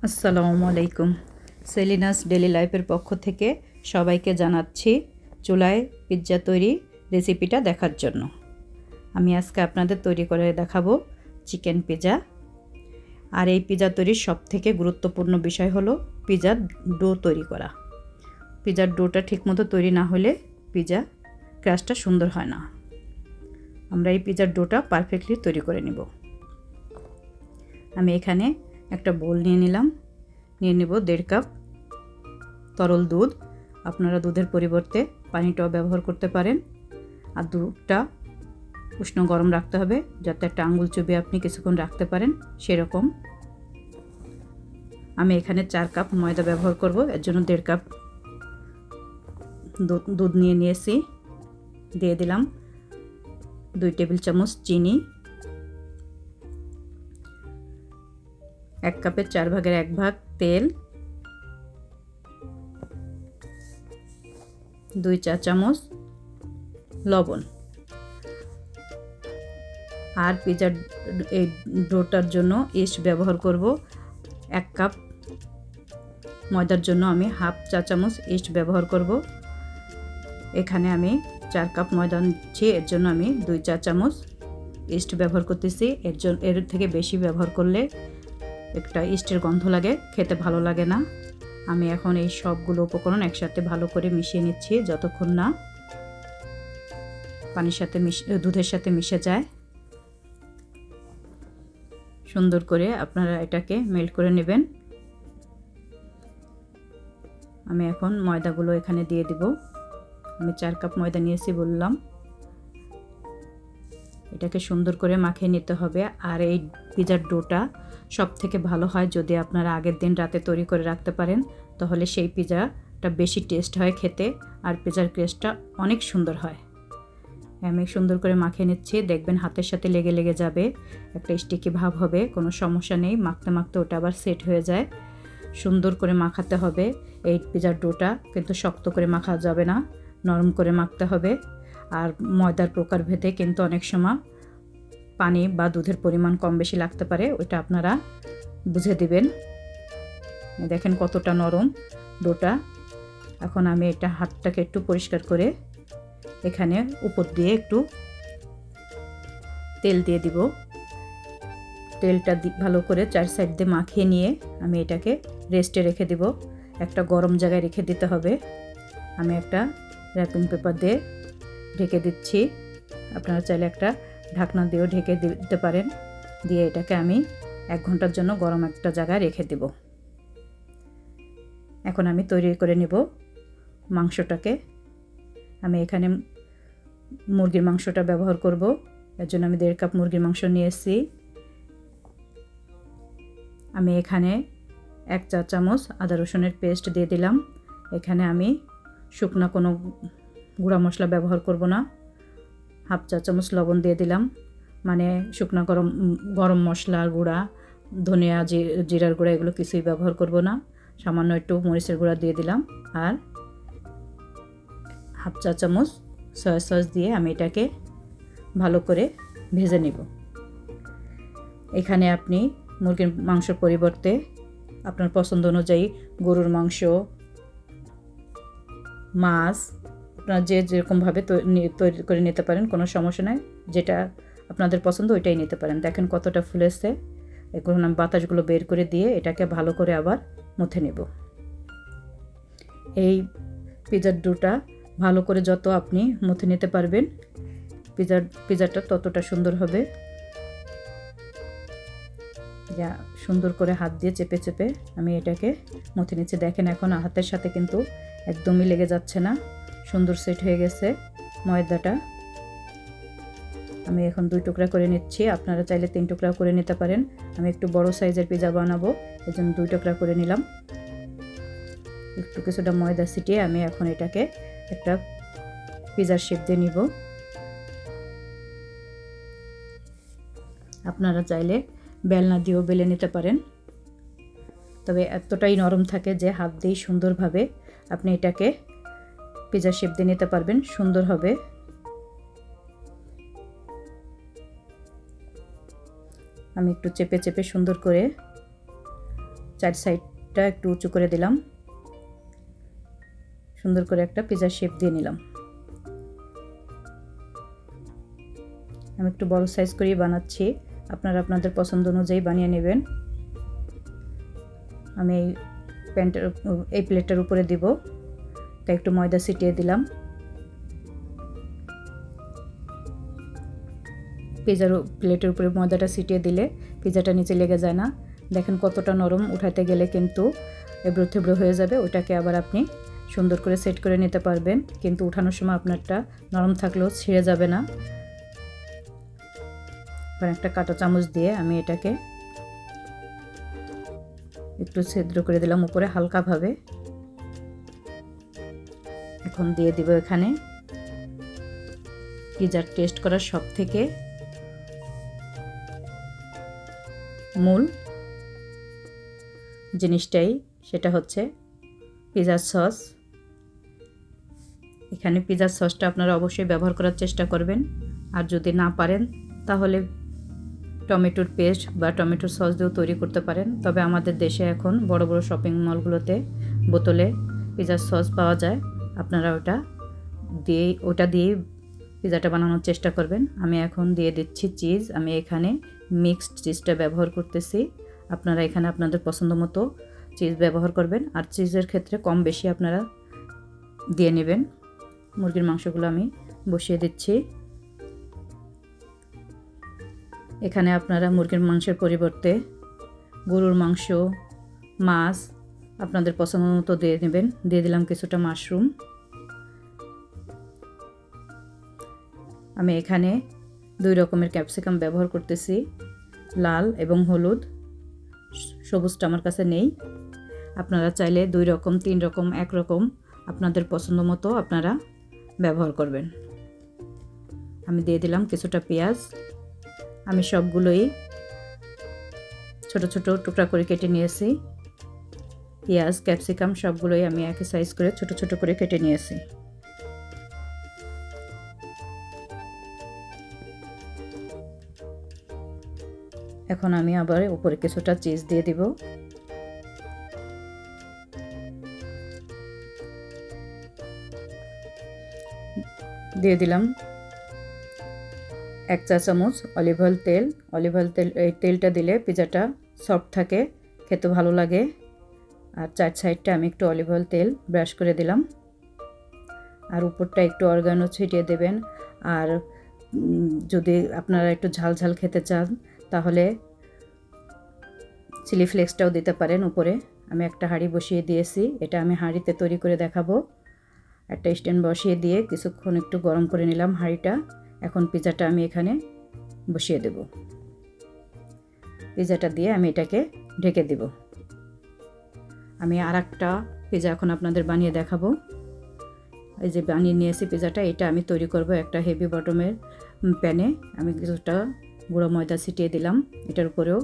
আসসালামু আলাইকুম। সেলিনাস ডেলি লাইফের পক্ষ থেকে সবাইকে জানাচ্ছি চুলায় পিৎজা তৈরি রেসিপিটা দেখার জন্য। আমি আজকে আপনাদের তৈরি করে দেখাবো চিকেন পিৎজা। আর এই পিৎজা তৈরির সবথেকে গুরুত্বপূর্ণ বিষয় হলো পিৎজার ডো তৈরি করা। পিৎজার ডোটা ঠিকমতো তৈরি না হলে পিৎজা ক্রাস্টটা সুন্দর হয় না। আমরা এই পিৎজার ডোটা পারফেক্টলি তৈরি করে নেব। আমি এখানে একটা বোল নিয়ে নিলাম, নিয়ে নেব 1.5 কাপ তরল দুধ। আপনারা দুধের পরিবর্তে পানিটাও ব্যবহার করতে পারেন। আর দুধটা উষ্ণ গরম রাখতে হবে, যাতে একটা আঙ্গুল চুবিয়ে আপনি কিছুক্ষণ রাখতে পারেন সেরকম। আমি এখানে 4 কাপ ময়দা ব্যবহার করব, এর জন্য 1.5 কাপ দুধ নিয়ে নিয়েছি। দিয়ে দিলাম 2 টেবিল চামচ চিনি, 1 কাপের 4 ভাগের 1 ভাগ তেল, 2 চা চামচ লবণ। আর পিৎজার এই ডোটার জন্য ইস্ট ব্যবহার করব। 1 কাপ ময়দার জন্য আমি হাফ চা চামচ ইস্ট ব্যবহার করব। এখানে আমি 4 কাপ ময়দা নিচ্ছি, এর জন্য আমি 2 চা চামচ ইস্ট ব্যবহার করতেছি। এর থেকে বেশি ব্যবহার করলে একটা ইস্টের গন্ধ লাগে, খেতে ভালো লাগে না। আমি এখন এই সবগুলো উপকরণ একসাথে ভালো করে মিশিয়ে নিচ্ছি, যতক্ষণ না পানির সাথে দুধের সাথে মিশে যায়। সুন্দর করে আপনারা এটাকে মেল্ট করে নেবেন। আমি এখন ময়দাগুলো এখানে দিয়ে দিব। আমি 4 কাপ ময়দা নিয়েছি বললাম। এটাকে সুন্দর করে মাখিয়ে নিতে হবে। আর এই পিৎজার ডোটা সব থেকে ভালো হয় যদি আপনারা আগের দিন রাতে তৈরি করে রাখতে পারেন, তাহলে সেই পিৎজাটা বেশি টেস্ট হয় খেতে, আর পিৎজার টেস্টটা অনেক সুন্দর হয়। আমি সুন্দর করে মাখিয়ে নিচ্ছি, দেখবেন হাতের সাথে লেগে লেগে যাবে, একটা স্টিকি ভাব হবে। কোনো সমস্যা নেই, মাখতে মাখতে ওটা আবার সেট হয়ে যায়। সুন্দর করে মাখাতে হবে। এই পিৎজার ডোটা কিন্তু শক্ত করে মাখা যাবে না, নরম করে মাখতে হবে। আর ময়দার প্রকারভেদে কিন্তু অনেক সময় পানি বা দুধের পরিমাণ কম বেশি লাগতে পারে, ওটা আপনারা বুঝে দিবেন। দেখেন কতটা নরম ডোটা। এখন আমি এটা হাতটাকে একটু পরিষ্কার করে এখানে উপর দিয়ে একটু তেল দিয়ে দিব। তেলটা ভালো করে 4 সাইড দিয়ে মাখিয়ে নিয়ে আমি এটাকে রেস্টে রেখে দিব। একটা গরম জায়গায় রেখে দিতে হবে। আমি একটা র্যাপিং পেপার দিয়ে ঢেকে দিচ্ছি। আপনারা চাইলে একটা ঢাকনা দিয়েও ঢেকে দিতে পারেন। দিয়ে এটাকে আমি 1 ঘন্টার জন্য গরম একটা জায়গায় রেখে দেব। এখন আমি তৈরি করে নেব মাংসটাকে। আমি এখানে মুরগির মাংসটা ব্যবহার করব, এর জন্য আমি 1.5 কাপ মুরগির মাংস নিয়েছি। আমি এখানে 1 চা চামচ আদা রসুনের পেস্ট দিয়ে দিলাম। এখানে আমি শুকনো কোনো গুঁড়া মশলা ব্যবহার করব না। হাফ চা চামচ লবণ দিয়ে দিলাম, মানে শুকনো গরম মশলার গুঁড়া, ধনিয়া জিরার গুঁড়া এগুলো কিছুই ব্যবহার করব না। সামান্য একটু মরিচের গুঁড়া দিয়ে দিলাম। আর হাফ চা চামচ সয়া সস দিয়ে আমি এটাকে ভালো করে ভেজে নেব। এখানে আপনি মুরগির মাংসের পরিবর্তে আপনার পছন্দ অনুযায়ী গরুর মাংস, মাছ, আপনারা যেরকমভাবে তৈরি করে নিতে পারেন, কোনো সমস্যা নেই। যেটা আপনাদের পছন্দ ওইটাই নিতে পারেন। দেখেন কতটা ফুলেছে। এখন আমি বাতাসগুলো বের করে দিয়ে এটাকে ভালো করে আবার মুথে নেব। এই পিৎজার ডোটা ভালো করে যত আপনি মুথে নিতে পারবেন, পিৎজাটা ততটা সুন্দর হবে। যা সুন্দর করে হাত দিয়ে চেপে চেপে আমি এটাকে মুথে নিচ্ছি। দেখেন এখন হাতের সাথে কিন্তু একদমই লেগে যাচ্ছে না, সুন্দর সেট হয়ে গেছে ময়দাটা। আমি এখন 2 টুকরা করে নিচ্ছি, আপনারা চাইলে 3 টুকরা করে নিতে পারেন। আমি একটু বড় সাইজের পিৎজা বানাবো, এর জন্য 2 টুকরা করে নিলাম। একটু কিছুটা ময়দা ছিটিয়ে আমি এখন এটাকে একটা পিৎজার শেপ দিয়ে নিব। আপনারা চাইলে বেলনা দিয়েও বেলে নিতে পারেন, তবে এতটাই নরম থাকে যে হাত দিয়ে সুন্দরভাবে আপনি এটাকে পিৎজা শেপ দিয়ে নিতে পারবেন, সুন্দর হবে। আমি একটু চেপে চেপে সুন্দর করে চার সাইডটা একটু উঁচু করে দিলাম, সুন্দর করে একটা পিজার শেপ দিয়ে নিলাম। আমি একটু বড় সাইজ করেই বানাচ্ছি, আপনারা আপনাদের পছন্দ অনুযায়ী বানিয়ে নেবেন। আমি এই প্লেটটার উপরে দিব, তাই একটু ময়দা ছিটিয়ে দিলাম। পিজার প্লেটের উপরে ময়দাটা ছিটিয়ে দিলে পিজাটা নিচে লেগে যায় না। দেখেন কতটা নরম, উঠাতে গেলে কিন্তু এবড়ো থেবড়ো হয়ে যাবে। ওটাকে আবার আপনি সুন্দর করে সেট করে নিতে পারবেন, কিন্তু উঠানোর সময় আপনারটা নরম থাকলেও ছিঁড়ে যাবে না। এবার একটা কাঁটা চামচ দিয়ে আমি এটাকে একটু ছিদ্র করে দিলাম উপরে হালকাভাবে। এখন দিয়ে দিব এখানে পিজার টেস্ট করার সব থেকে মূল জিনিসটাই, সেটা হচ্ছে পিজার সস। এখানে পিজার সসটা আপনারা অবশ্যই ব্যবহার করার চেষ্টা করবেন, আর যদি না পারেন তাহলে টমেটোর পেস্ট বা টমেটোর সস দিয়েও তৈরি করতে পারেন। তবে আমাদের দেশে এখন বড় বড় শপিং মলগুলোতে বোতলে পিজার সস পাওয়া যায়, আপনারা ওটা দিয়েই পিজাটা বানানোর চেষ্টা করবেন। আমি এখন দিয়ে দিচ্ছি চিজ। আমি এখানে মিক্সড চিজটা ব্যবহার করতেছি, আপনারা এখানে আপনাদের পছন্দ মতো চিজ ব্যবহার করবেন, আর চিজের ক্ষেত্রে কম বেশি আপনারা দিয়ে নেবেন। মুরগির মাংসগুলো আমি বসিয়ে দিচ্ছি। এখানে আপনারা মুরগির মাংসের পরিবর্তে গরুর মাংস, মাছ আপনাদের পছন্দ মতো দিয়ে নেবেন। দিয়ে দিলাম কিছুটা মাশরুম। আমি এখানে 2 রকমের ক্যাপসিকাম ব্যবহার করতেছি, লাল এবং হলুদ। সবুজটা আমার কাছে নেই, আপনারা চাইলে 2 রকম, 3 রকম, 1 রকম আপনাদের পছন্দ মতো আপনারা ব্যবহার করবেন। আমি দিয়ে দিলাম কিছুটা পেঁয়াজ। আমি সবগুলোই ছোট ছোট টুকরা করে কেটে নিয়েছি। পেঁয়াজ, ক্যাপসিকাম সবগুলোই আমি একই সাইজ করে ছোট ছোট করে কেটে নিয়েছি। এখন আমি আবার উপরে কিছুটা চিজ দিয়ে দিব। দিয়ে দিলাম 1 চা চামচ অলিভ অয়েল তেল। এই তেলটা দিলে পিজাটা সফট থাকে, খেতে ভালো লাগে। আর 4 সাইডটা আমি একটু অলিভ অয়েল তেল ব্রাশ করে দিলাম, আর উপরটা একটু অরগানো ছিটিয়ে দেবেন। আর যদি আপনারা একটু ঝাল ঝাল খেতে চান তাহলে চিলি ফ্লেক্সটাও দিতে পারেন উপরে। আমি একটা হাঁড়ি বসিয়ে দিয়েছি, এটা আমি হাঁড়িতে তৈরি করে দেখাবো। একটা স্ট্যান্ড বসিয়ে দিয়ে কিছুক্ষণ একটু গরম করে নিলাম হাঁড়িটা। এখন পিজাটা আমি এখানে বসিয়ে দেব। পিজাটা দিয়ে আমি এটাকে ঢেকে দেব। আমি আর একটা পিজা এখন আপনাদের বানিয়ে দেখাবো। এই যে বানিয়ে নিয়েছি পিজাটা, এটা আমি তৈরি করব একটা হেভি বটমের প্যানে। আমি কিছুটা গুঁড়ো ময়দা ছিটিয়ে দিলাম এটার উপরেও,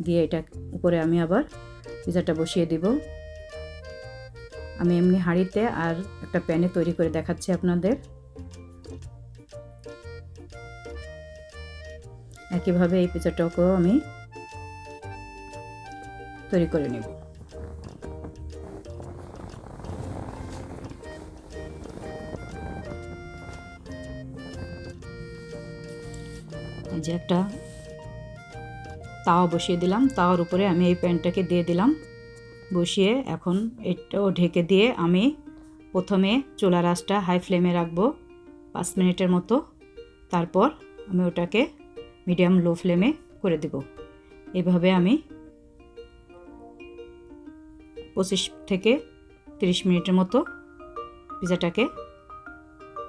দিয়ে এটা উপরে আমি আবার পিজাটা বসিয়ে দিব। আমি এমনি হাঁড়িতে আর একটা প্যানে তৈরি করে দেখাচ্ছি আপনাদের। একইভাবে এই পিজাটাকেও আমি তৈরি করে নেব। এই যে একটা তাওয়া বসিয়ে দিলাম, তাওয়ার উপরে আমি এই প্যানটাকে দিয়ে দিলাম বসিয়ে। এখন এটাও ঢেকে দিয়ে আমি প্রথমে চুলার আঁচটা হাই ফ্লেমে রাখবো 5 মিনিটের মতো। তারপর আমি ওটাকে মিডিয়াম লো ফ্লেমে করে দেব। এভাবে আমি 25 থেকে 30 মিনিটের মতো পিজাটাকে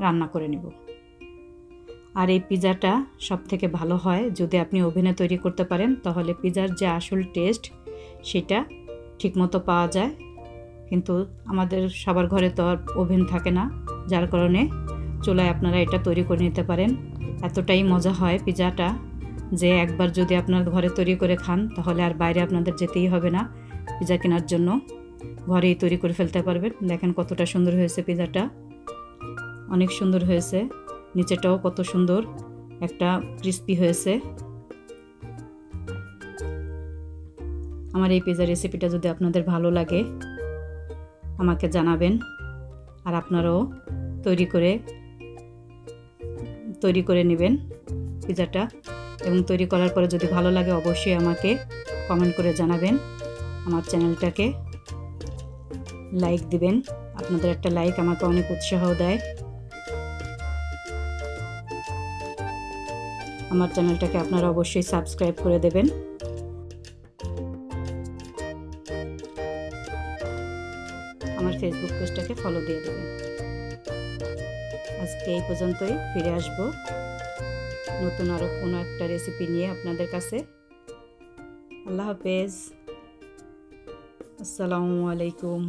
রান্না করে নেব। আর এই পিজাটা সব থেকে ভালো হয় যদি আপনি ওভেনে তৈরি করতে পারেন, তাহলে পিজার যে আসল টেস্ট সেটা ঠিকমতো পাওয়া যায়। কিন্তু আমাদের সবার ঘরে তো আর ওভেন থাকে না, যার কারণে চুলায় আপনারা এটা তৈরি করে নিতে পারেন। এতটাই মজা হয় পিজাটা যে একবার যদি আপনার ঘরে তৈরি করে খান তাহলে আর বাইরে আপনাদের যেতেই হবে না পিজা কেনার জন্য, ঘরেই তৈরি করে ফেলতে পারবেন। দেখেন কতটা সুন্দর হয়েছে পিজাটা, অনেক সুন্দর হয়েছে। নিচেটাও কত সুন্দর একটা ক্রিস্পি হয়েছে। আমার এই পিৎজা রেসিপিটা যদি আপনাদের ভালো লাগে আমাকে জানাবেন, আর আপনারাও তৈরি করে নেবেন পিৎজাটা, এবং তৈরি করার পরে যদি ভালো লাগে অবশ্যই আমাকে কমেন্ট করে জানাবেন। আমার চ্যানেলটাকে লাইক দিবেন, আপনাদের একটা লাইক আমাকে অনেক উৎসাহ দেয়। আমার চ্যানেলটাকে আপনারা অবশ্যই সাবস্ক্রাইব করে দেবেন। আমার ফেসবুক পেজটাকে ফলো দিয়ে দেবেন। আজকে এই পর্যন্তই, ফিরে আসবো নতুন আরও কোনো একটা রেসিপি নিয়ে আপনাদের কাছে। আল্লাহ হাফেজ, আসসালামু আলাইকুম।